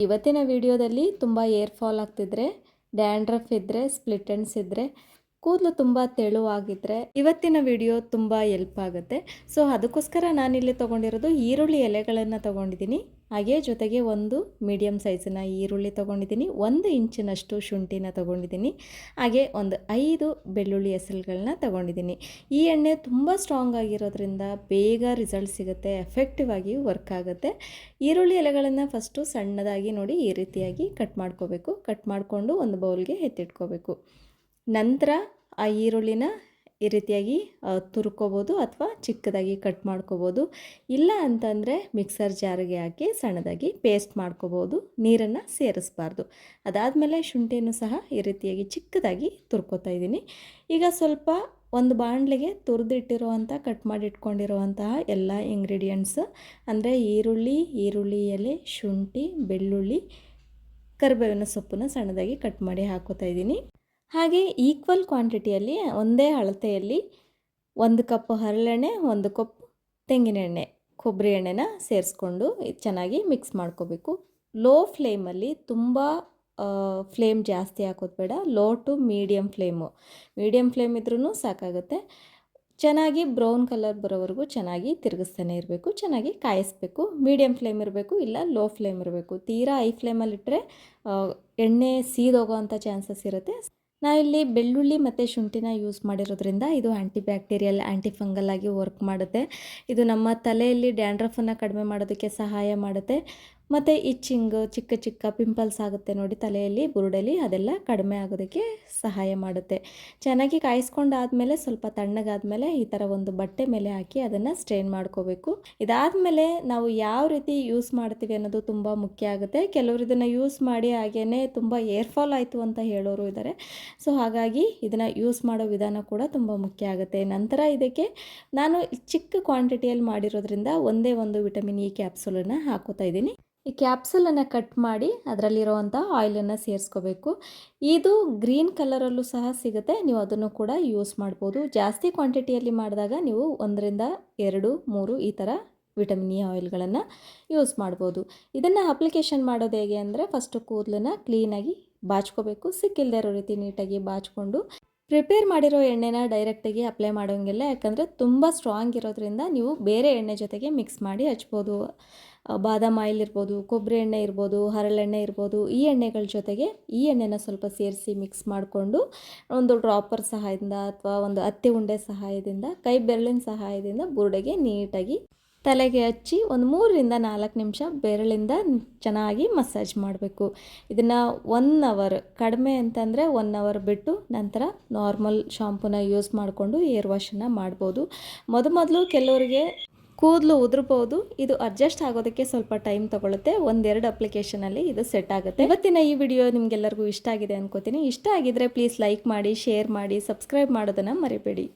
ಇವತ್ತಿನ ವಿಡಿಯೋದಲ್ಲಿ ತುಂಬ ಏರ್ ಫಾಲ್ ಆಗ್ತಿದ್ರೆ, ಡ್ಯಾಂಡ್ರಫ್ ಇದ್ದರೆ, ಸ್ಪ್ಲಿಟ್ ಎಂಡ್ಸ್ ಇದ್ದರೆ, ಕೂದಲು ತುಂಬ ತೆಳುವಾಗಿದ್ದರೆ ಇವತ್ತಿನ ವಿಡಿಯೋ ತುಂಬ ಹೆಲ್ಪ್ ಆಗುತ್ತೆ. ಸೊ ಅದಕ್ಕೋಸ್ಕರ ನಾನಿಲ್ಲಿ ತೊಗೊಂಡಿರೋದು ಈರುಳ್ಳಿ ಎಲೆಗಳನ್ನು ತೊಗೊಂಡಿದ್ದೀನಿ. ಹಾಗೆ ಜೊತೆಗೆ ಒಂದು ಮೀಡಿಯಮ್ ಸೈಜಿನ ಈರುಳ್ಳಿ ತೊಗೊಂಡಿದ್ದೀನಿ, 1 ಇಂಚಿನಷ್ಟು ಶುಂಠಿನ ತೊಗೊಂಡಿದ್ದೀನಿ, ಹಾಗೆ ಒಂದು 5 ಬೆಳ್ಳುಳ್ಳಿ ಹೆಸರುಗಳನ್ನ ತೊಗೊಂಡಿದ್ದೀನಿ. ಈ ಎಣ್ಣೆ ತುಂಬ ಸ್ಟ್ರಾಂಗ್ ಆಗಿರೋದ್ರಿಂದ ಬೇಗ ರಿಸಲ್ಟ್ ಸಿಗುತ್ತೆ, ಎಫೆಕ್ಟಿವ್ ಆಗಿ ವರ್ಕ್ ಆಗುತ್ತೆ. ಈರುಳ್ಳಿ ಎಲೆಗಳನ್ನು ಫಸ್ಟು ಸಣ್ಣದಾಗಿ ನೋಡಿ ಈ ರೀತಿಯಾಗಿ ಕಟ್ ಮಾಡ್ಕೋಬೇಕು. ಕಟ್ ಮಾಡಿಕೊಂಡು ಒಂದು ಬೌಲ್ಗೆ ಎತ್ತಿಟ್ಕೋಬೇಕು. ನಂತರ ಆ ಈರುಳ್ಳಿನ ಈ ರೀತಿಯಾಗಿ ತುರ್ಕೋಬೋದು ಅಥವಾ ಚಿಕ್ಕದಾಗಿ ಕಟ್ ಮಾಡ್ಕೋಬೋದು. ಇಲ್ಲ ಅಂತಂದರೆ ಮಿಕ್ಸರ್ ಜಾರಿಗೆ ಹಾಕಿ ಸಣ್ಣದಾಗಿ ಪೇಸ್ಟ್ ಮಾಡ್ಕೋಬೋದು. ನೀರನ್ನು ಸೇರಿಸಬಾರ್ದು. ಅದಾದಮೇಲೆ ಶುಂಠಿಯನ್ನು ಸಹ ಈ ರೀತಿಯಾಗಿ ಚಿಕ್ಕದಾಗಿ ತುರ್ಕೋತಾ ಇದ್ದೀನಿ. ಈಗ ಸ್ವಲ್ಪ ಒಂದು ಬಾಣಲೆಗೆ ತುರಿದಿಟ್ಟಿರುವಂಥ ಕಟ್ ಮಾಡಿ ಇಟ್ಕೊಂಡಿರುವಂತಹ ಎಲ್ಲ ಇಂಗ್ರೀಡಿಯೆಂಟ್ಸ್ ಅಂದರೆ ಈರುಳ್ಳಿ ಎಲೆ, ಶುಂಠಿ, ಬೆಳ್ಳುಳ್ಳಿ, ಕರಿಬೇವಿನ ಸೊಪ್ಪನ್ನು ಸಣ್ಣದಾಗಿ ಕಟ್ ಮಾಡಿ ಹಾಕೋತಾ ಇದ್ದೀನಿ. ಹಾಗೆ ಈಕ್ವಲ್ ಕ್ವಾಂಟಿಟಿಯಲ್ಲಿ ಒಂದೇ ಅಳತೆಯಲ್ಲಿ 1 ಕಪ್ ಹರಳೆಣ್ಣೆ, 1 ಕಪ್ ತೆಂಗಿನ ಎಣ್ಣೆ, ಕೊಬ್ಬರಿ ಎಣ್ಣೆನ ಸೇರಿಸ್ಕೊಂಡು ಚೆನ್ನಾಗಿ ಮಿಕ್ಸ್ ಮಾಡ್ಕೋಬೇಕು. ಲೋ ಫ್ಲೇಮಲ್ಲಿ, ತುಂಬ ಫ್ಲೇಮ್ ಜಾಸ್ತಿ ಹಾಕೋದು ಬೇಡ, ಲೋ ಟು ಮೀಡಿಯಮ್ ಫ್ಲೇಮ್ ಇದ್ರೂ ಸಾಕಾಗುತ್ತೆ. ಚೆನ್ನಾಗಿ ಬ್ರೌನ್ ಕಲರ್ ಬರೋವರೆಗೂ ಚೆನ್ನಾಗಿ ತಿರುಗಿಸ್ತಾನೆ ಇರಬೇಕು, ಚೆನ್ನಾಗಿ ಕಾಯಿಸ್ಬೇಕು. ಮೀಡಿಯಮ್ ಫ್ಲೇಮ್ ಇರಬೇಕು, ಇಲ್ಲ ಲೋ ಫ್ಲೇಮ್ ಇರಬೇಕು. ತೀರಾ ಹೈ ಫ್ಲೇಮಲ್ಲಿಟ್ಟರೆ ಎಣ್ಣೆ ಸೀದೋಗೋ ಅಂಥ ಚಾನ್ಸಸ್ ಇರುತ್ತೆ. ನಾವಿಲ್ಲಿ ಬೆಳ್ಳುಳ್ಳಿ ಮತ್ತು ಶುಂಠಿನ ಯೂಸ್ ಮಾಡಿರೋದ್ರಿಂದ ಇದು ಆ್ಯಂಟಿ ಬ್ಯಾಕ್ಟೀರಿಯಲ್, ಆ್ಯಂಟಿ ಫಂಗಲ್ ಆಗಿ ವರ್ಕ್ ಮಾಡುತ್ತೆ. ಇದು ನಮ್ಮ ತಲೆಯಲ್ಲಿ ಡ್ಯಾಂಡ್ರಫನ್ನು ಕಡಿಮೆ ಮಾಡೋದಕ್ಕೆ ಸಹಾಯ ಮಾಡುತ್ತೆ. ಮತ್ತು ಇಚ್ಚಿಂಗ್, ಚಿಕ್ಕ ಪಿಂಪಲ್ಸ್ ಆಗುತ್ತೆ ನೋಡಿ ತಲೆಯಲ್ಲಿ, ಬುರುಡಲ್ಲಿ, ಅದೆಲ್ಲ ಕಡಿಮೆ ಆಗೋದಕ್ಕೆ ಸಹಾಯ ಮಾಡುತ್ತೆ. ಚೆನ್ನಾಗಿ ಕಾಯಿಸ್ಕೊಂಡಾದಮೇಲೆ ಸ್ವಲ್ಪ ತಣ್ಣಗಾದಮೇಲೆ ಈ ಥರ ಒಂದು ಬಟ್ಟೆ ಮೇಲೆ ಹಾಕಿ ಅದನ್ನು ಸ್ಟ್ರೈನ್ ಮಾಡ್ಕೋಬೇಕು. ಇದಾದಮೇಲೆ ನಾವು ಯಾವ ರೀತಿ ಯೂಸ್ ಮಾಡ್ತೀವಿ ಅನ್ನೋದು ತುಂಬ ಮುಖ್ಯ ಆಗುತ್ತೆ. ಕೆಲವರು ಇದನ್ನು ಯೂಸ್ ಮಾಡಿ ಹಾಗೇ ತುಂಬ ಏರ್ ಫಾಲ್ ಆಯಿತು ಅಂತ ಹೇಳೋರು ಇದ್ದಾರೆ. ಸೊ ಹಾಗಾಗಿ ಇದನ್ನು ಯೂಸ್ ಮಾಡೋ ವಿಧಾನ ಕೂಡ ತುಂಬ ಮುಖ್ಯ ಆಗುತ್ತೆ. ನಂತರ ಇದಕ್ಕೆ ನಾನು ಚಿಕ್ಕ ಕ್ವಾಂಟಿಟಿಯಲ್ಲಿ ಮಾಡಿರೋದ್ರಿಂದ ಒಂದೇ ಒಂದು ವಿಟಮಿನ್ ಇ ಕ್ಯಾಪ್ಸೂಲನ್ನು ಹಾಕೋತಾ ಇದ್ದೀನಿ. ಈ ಕ್ಯಾಪ್ಸೂಲನ್ನು ಕಟ್ ಮಾಡಿ ಅದರಲ್ಲಿರುವಂಥ ಆಯಿಲನ್ನು ಸೇರಿಸ್ಕೋಬೇಕು. ಇದು ಗ್ರೀನ್ ಕಲರಲ್ಲೂ ಸಹ ಸಿಗುತ್ತೆ, ನೀವು ಅದನ್ನು ಕೂಡ ಯೂಸ್ ಮಾಡ್ಬೋದು. ಜಾಸ್ತಿ ಕ್ವಾಂಟಿಟಿಯಲ್ಲಿ ಮಾಡಿದಾಗ ನೀವು 1 2 3 ಈ ಥರ ವಿಟಮಿನ್ ಇ ಆಯಿಲ್ಗಳನ್ನು ಯೂಸ್ ಮಾಡ್ಬೋದು. ಇದನ್ನು ಅಪ್ಲಿಕೇಶನ್ ಮಾಡೋದು ಹೇಗೆ ಅಂದರೆ, ಫಸ್ಟು ಕೂದಲನ್ನು ಕ್ಲೀನಾಗಿ ಬಾಚ್ಕೋಬೇಕು. ಸಿಕ್ಕಿಲ್ಲದೆ ಇರೋ ರೀತಿ ನೀಟಾಗಿ ಬಾಚಿಕೊಂಡು ಪ್ರಿಪೇರ್ ಮಾಡಿರೋ ಎಣ್ಣೆನ ಡೈರೆಕ್ಟಾಗಿ ಅಪ್ಲೈ ಮಾಡೋಂಗಿಲ್ಲ, ಯಾಕಂದರೆ ತುಂಬ ಸ್ಟ್ರಾಂಗ್ ಇರೋದ್ರಿಂದ ನೀವು ಬೇರೆ ಎಣ್ಣೆ ಜೊತೆಗೆ ಮಿಕ್ಸ್ ಮಾಡಿ ಹಚ್ಬೋದು. ಬಾದಾಮ್ ಆಯಿಲ್ ಇರ್ಬೋದು, ಕೊಬ್ಬರಿ ಎಣ್ಣೆ ಇರ್ಬೋದು, ಹರಳೆಣ್ಣೆ ಇರ್ಬೋದು, ಈ ಎಣ್ಣೆಗಳ ಜೊತೆಗೆ ಈ ಎಣ್ಣೆನ ಸ್ವಲ್ಪ ಸೇರಿಸಿ ಮಿಕ್ಸ್ ಮಾಡಿಕೊಂಡು ಒಂದು ಡ್ರಾಪರ್ ಸಹಾಯದಿಂದ ಅಥವಾ ಒಂದು ಹತ್ತಿ ಉಂಡೆ ಸಹಾಯದಿಂದ, ಕೈ ಬೆರಳಿನ ಸಹಾಯದಿಂದ ಬುರುಡೆಗೆ ನೀಟಾಗಿ ತಲೆಗೆ ಹಚ್ಚಿ ಒಂದು 3 4 ನಿಮಿಷ ಬೆರಳಿಂದ ಚೆನ್ನಾಗಿ ಮಸಾಜ್ ಮಾಡಬೇಕು. ಇದನ್ನು 1 ಅವರ್, ಕಡಿಮೆ ಅಂತಂದರೆ 1 ಅವರ್ ಬಿಟ್ಟು ನಂತರ ನಾರ್ಮಲ್ ಶಾಂಪೂನ ಯೂಸ್ ಮಾಡಿಕೊಂಡು ಏರ್ ವಾಶನ್ನು ಮಾಡ್ಬೋದು. ಮೊದಲು ಕೆಲವರಿಗೆ ಕೂದಲು ಉದುರ್ಬೋದು. ಇದು ಅಡ್ಜಸ್ಟ್ ಆಗೋದಕ್ಕೆ ಸ್ವಲ್ಪ ಟೈಮ್ ತೊಗೊಳುತ್ತೆ. 1-2 ಅಪ್ಲಿಕೇಶನಲ್ಲಿ ಇದು ಸೆಟ್ ಆಗುತ್ತೆ. ಇವತ್ತಿನ ಈ ವಿಡಿಯೋ ನಿಮಗೆಲ್ಲರಿಗೂ ಇಷ್ಟ ಆಗಿದೆ ಅನ್ಕೋತೀನಿ. ಇಷ್ಟ ಆಗಿದ್ರೆ ಪ್ಲೀಸ್ ಲೈಕ್ ಮಾಡಿ, ಶೇರ್ ಮಾಡಿ, ಸಬ್ಸ್ಕ್ರೈಬ್ ಮಾಡೋದನ್ನು ಮರಿಬೇಡಿ.